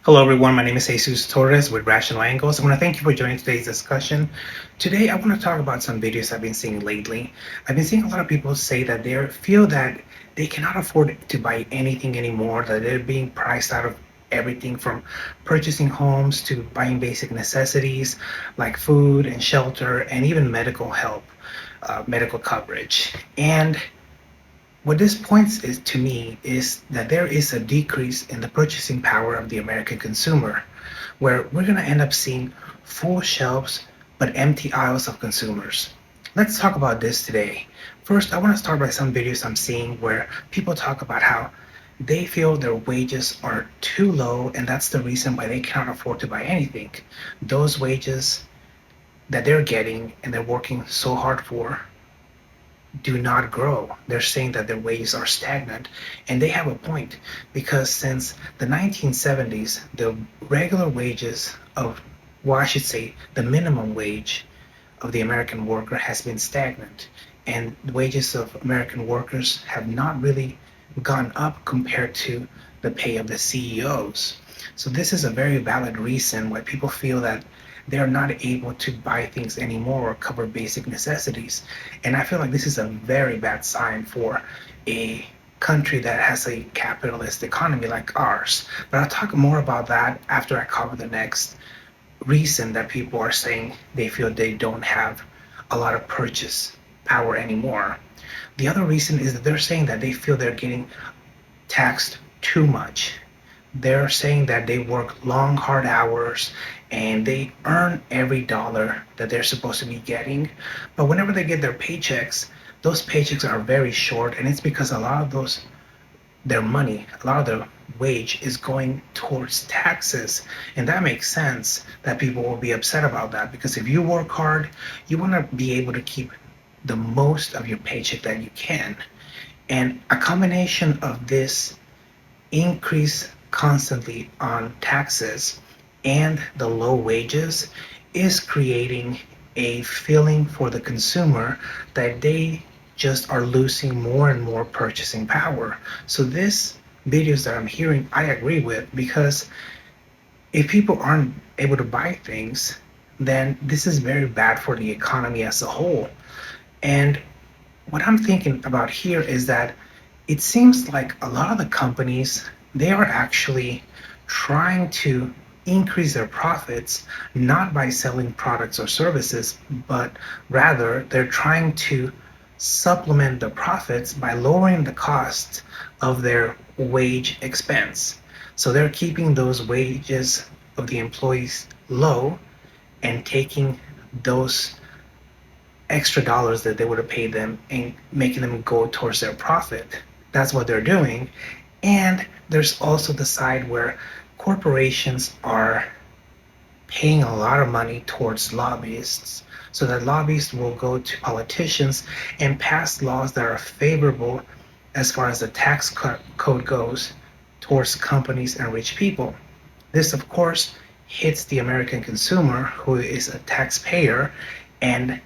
Hello, everyone. My name is Jesus Torres with Rational Angles. I want to thank you for joining today's discussion. Today, I want to talk about some videos I've been seeing lately. I've been seeing a lot of people say that they feel that they cannot afford to buy anything anymore, that they're being priced out of everything from purchasing homes to buying basic necessities like food and shelter and even medical help, medical coverage. And what this points is to me is that there is a decrease in the purchasing power of the American consumer, where we're going to end up seeing full shelves but empty aisles of consumers. Let's talk about this today. First, I want to start by some videos I'm seeing where people talk about how they feel their wages are too low and that's the reason why they cannot afford to buy anything. Those wages that they're getting and they're working so hard for do not grow. They're saying that their wages are stagnant, and they have a point because since the 1970s, the regular wages of, well, I should say, the minimum wage of the American worker has been stagnant, and the wages of American workers have not really gone up compared to the pay of the CEOs. So this is a very valid reason why people feel that they're not able to buy things anymore or cover basic necessities. And I feel like this is a very bad sign for a country that has a capitalist economy like ours. But I'll talk more about that after I cover the next reason that people are saying they feel they don't have a lot of purchase power anymore. The other reason is that they're saying that they feel they're getting taxed too much. They're saying that they work long, hard hours and they earn every dollar that they're supposed to be getting. But whenever they get their paychecks, those paychecks are very short, and it's because a lot of their money, a lot of their wage is going towards taxes. And that makes sense that people will be upset about that because if you work hard, you want to be able to keep the most of your paycheck that you can. And a combination of this increase constantly on taxes and the low wages is creating a feeling for the consumer that they just are losing more and more purchasing power. So this videos that I'm hearing, I agree with because if people aren't able to buy things, then this is very bad for the economy as a whole. And what I'm thinking about here is that it seems like a lot of the companies they are actually trying to increase their profits not by selling products or services, but rather they're trying to supplement the profits by lowering the cost of their wage expense. So they're keeping those wages of the employees low and taking those extra dollars that they would have paid them and making them go towards their profit. That's what they're doing. And there's also the side where corporations are paying a lot of money towards lobbyists so that lobbyists will go to politicians and pass laws that are favorable as far as the tax code goes towards companies and rich people. This, of course, hits the American consumer who is a taxpayer, and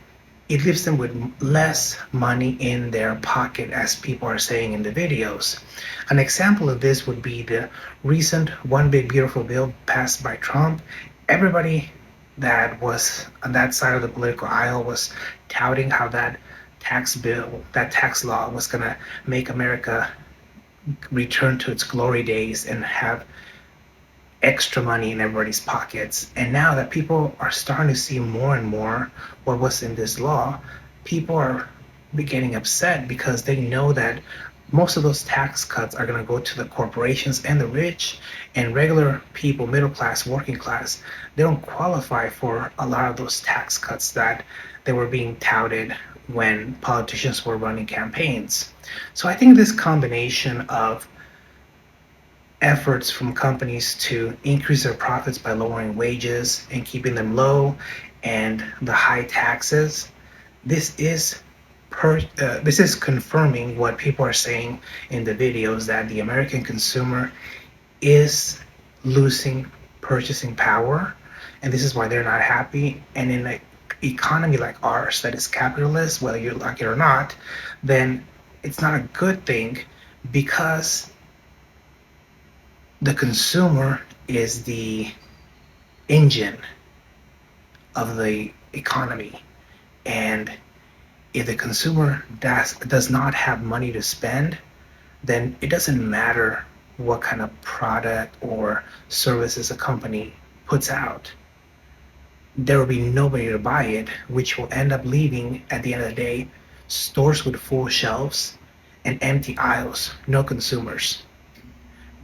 it leaves them with less money in their pocket, as people are saying in the videos. An example of this would be the recent One Big Beautiful Bill passed by Trump. Everybody that was on that side of the political aisle was touting how that tax bill, that tax law was going to make America return to its glory days and have extra money in everybody's pockets. And now that people are starting to see more and more what was in this law, people are getting upset because they know that most of those tax cuts are going to go to the corporations and the rich, and regular people, middle class, working class, they don't qualify for a lot of those tax cuts that they were being touted when politicians were running campaigns. So I think this combination of efforts from companies to increase their profits by lowering wages and keeping them low and the high taxes, this is this is confirming what people are saying in the videos that the American consumer is losing purchasing power, and this is why they're not happy. And in an economy like ours that is capitalist, whether you like it or not, then it's not a good thing because the consumer is the engine of the economy. And if the consumer does not have money to spend, then it doesn't matter what kind of product or services a company puts out. There will be nobody to buy it, which will end up leaving, at the end of the day, stores with full shelves and empty aisles, no consumers.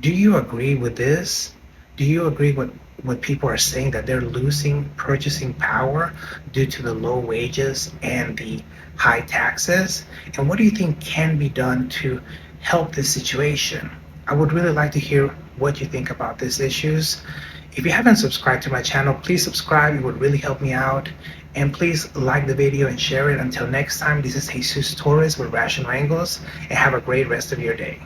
Do you agree with this? Do you agree with what people are saying, that they're losing purchasing power due to the low wages and the high taxes? And what do you think can be done to help this situation? I would really like to hear what you think about these issues. If you haven't subscribed to my channel, please subscribe. It would really help me out. And please like the video and share it. Until next time, this is Jesus Torres with Rational Angles, and have a great rest of your day.